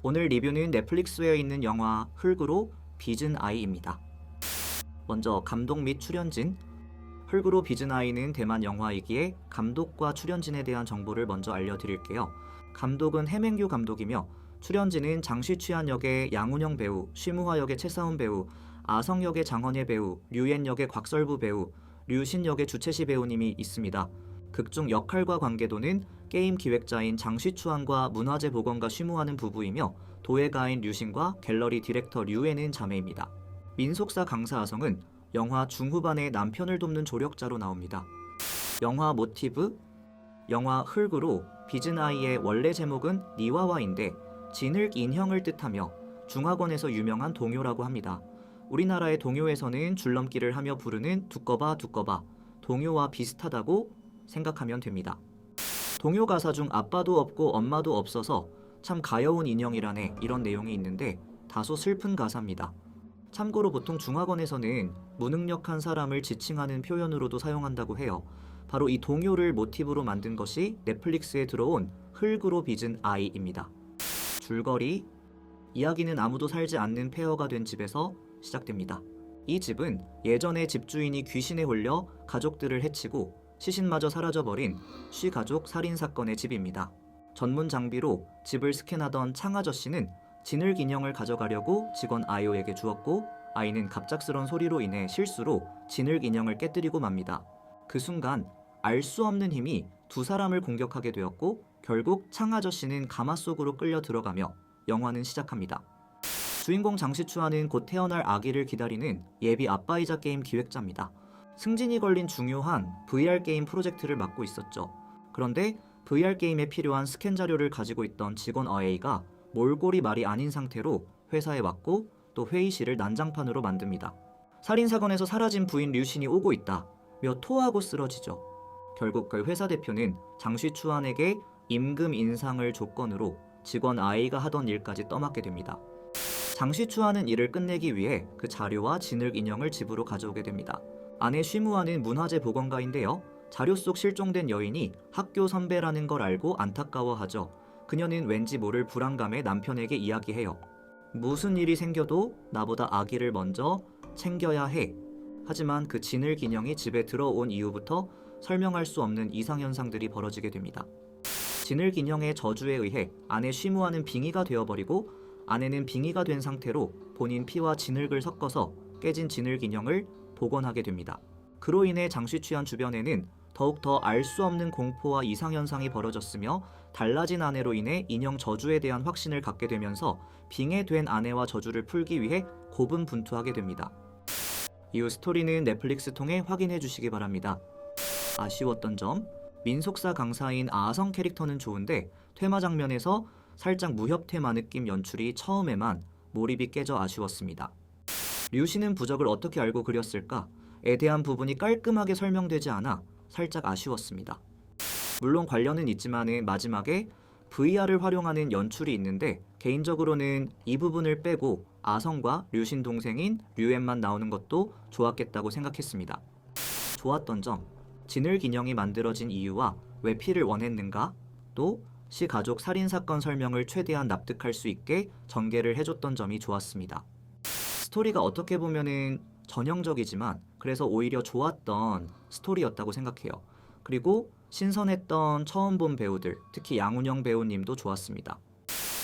오늘 리뷰는 넷플릭스에 있는 영화 흙으로 빚은 아이입니다. 먼저 감독 및 출연진. 흙으로 빚은 아이는 대만 영화이기에 감독과 출연진에 대한 정보를 먼저 알려드릴게요. 감독은 해맹규 감독이며 출연진은 장시취한 역의 양운영 배우, 쉬무화 역의 최사훈 배우, 아성 역의 장헌예 배우, 류옌 역의 곽설부 배우, 류신 역의 주채시 배우님이 있습니다. 극중 역할과 관계도는 게임 기획자인 장시추안과 문화재 보건가 쉬무하는 부부이며 도예가인 류신과 갤러리 디렉터 류엔은 자매입니다. 민속사 강사 아성은 영화 중후반에 남편을 돕는 조력자로 나옵니다. 영화 모티브. 영화 흙으로 빚은 아이의 원래 제목은 니와와인데 진흙 인형을 뜻하며 중화권에서 유명한 동요라고 합니다. 우리나라의 동요에서는 줄넘기를 하며 부르는 두꺼봐 두꺼봐, 동요와 비슷하다고 생각하면 됩니다. 동요 가사 중 아빠도 없고 엄마도 없어서 참 가여운 인형이라네, 이런 내용이 있는데 다소 슬픈 가사입니다. 참고로 보통 중화권에서는 무능력한 사람을 지칭하는 표현으로도 사용한다고 해요. 바로 이 동요를 모티브로 만든 것이 넷플릭스에 들어온 흙으로 빚은 아이입니다. 줄거리. 이야기는 아무도 살지 않는 폐허가 된 집에서 시작됩니다. 이 집은 예전에 집주인이 귀신에 홀려 가족들을 해치고 시신마저 사라져버린 쉬가족 살인사건의 집입니다. 전문 장비로 집을 스캔하던 창아저씨는 진흙 인형을 가져가려고 직원 아이오에게 주었고, 아이는 갑작스런 소리로 인해 실수로 진흙 인형을 깨뜨리고 맙니다. 그 순간 알 수 없는 힘이 두 사람을 공격하게 되었고 결국 창아저씨는 가마 속으로 끌려 들어가며 영화는 시작합니다. 주인공 장시추아는 곧 태어날 아기를 기다리는 예비 아빠이자 게임 기획자입니다. 승진이 걸린 중요한 VR 게임 프로젝트를 맡고 있었죠. 그런데 VR 게임에 필요한 스캔 자료를 가지고 있던 직원 어에이가 몰골이 말이 아닌 상태로 회사에 왔고 또 회의실을 난장판으로 만듭니다. 살인사건에서 사라진 부인 류신이 오고 있다 며 토하고 쓰러지죠. 결국 그 회사 대표는 장시추안에게 임금 인상을 조건으로 직원 아이가 하던 일까지 떠맡게 됩니다. 장시추안은 이를 끝내기 위해 그 자료와 진흙 인형을 집으로 가져오게 됩니다. 아내 쉬무아는 문화재 보건가인데요. 자료 속 실종된 여인이 학교 선배라는 걸 알고 안타까워하죠. 그녀는 왠지 모를 불안감에 남편에게 이야기해요. 무슨 일이 생겨도 나보다 아기를 먼저 챙겨야 해. 하지만 그 진흙 인형이 집에 들어온 이후부터 설명할 수 없는 이상현상들이 벌어지게 됩니다. 진흙 인형의 저주에 의해 아내 쉬무아는 빙의가 되어버리고 아내는 빙의가 된 상태로 본인 피와 진흙을 섞어서 깨진 진흙 인형을 복원하게 됩니다. 그로 인해 장시취한 주변에는 더욱더 알 수 없는 공포와 이상현상이 벌어졌으며 달라진 아내로 인해 인형 저주에 대한 확신을 갖게 되면서 빙의된 아내와 저주를 풀기 위해 고분분투하게 됩니다. 이후 스토리는 넷플릭스 통해 확인해 주시기 바랍니다. 아쉬웠던 점. 민속사 강사인 아성 캐릭터는 좋은데 퇴마 장면에서 살짝 무협 테마 느낌 연출이 처음에만 몰입이 깨져 아쉬웠습니다. 류신은 부적을 어떻게 알고 그렸을까에 대한 부분이 깔끔하게 설명되지 않아 살짝 아쉬웠습니다. 물론 관련은 있지만은 마지막에 VR을 활용하는 연출이 있는데 개인적으로는 이 부분을 빼고 아성과 류신 동생인 류엔만 나오는 것도 좋았겠다고 생각했습니다. 좋았던 점. 진흙 인형이 만들어진 이유와 왜 피를 원했는가, 또 시가족 살인사건 설명을 최대한 납득할 수 있게 전개를 해줬던 점이 좋았습니다. 스토리가 어떻게 보면은 전형적이지만 그래서 오히려 좋았던 스토리였다고 생각해요. 그리고 신선했던 처음 본 배우들, 특히 양운영 배우님도 좋았습니다.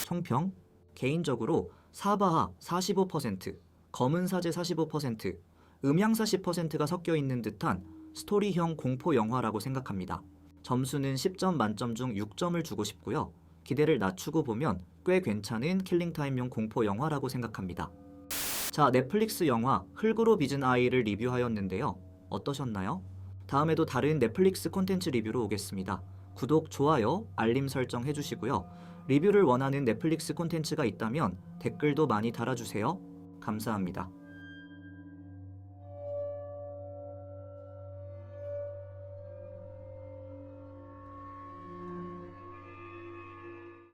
총평. 개인적으로 사바하 45%, 검은사제 45%, 음향사 10%가 섞여 있는 듯한 스토리형 공포 영화라고 생각합니다. 점수는 10점 만점 중 6점을 주고 싶고요. 기대를 낮추고 보면 꽤 괜찮은 킬링타임용 공포 영화라고 생각합니다. 자, 넷플릭스 영화 흙으로 빚은 아이를 리뷰하였는데요. 어떠셨나요? 다음에도 다른 넷플릭스 콘텐츠 리뷰로 오겠습니다. 구독, 좋아요, 알림 설정 해주시고요. 리뷰를 원하는 넷플릭스 콘텐츠가 있다면 댓글도 많이 달아주세요. 감사합니다.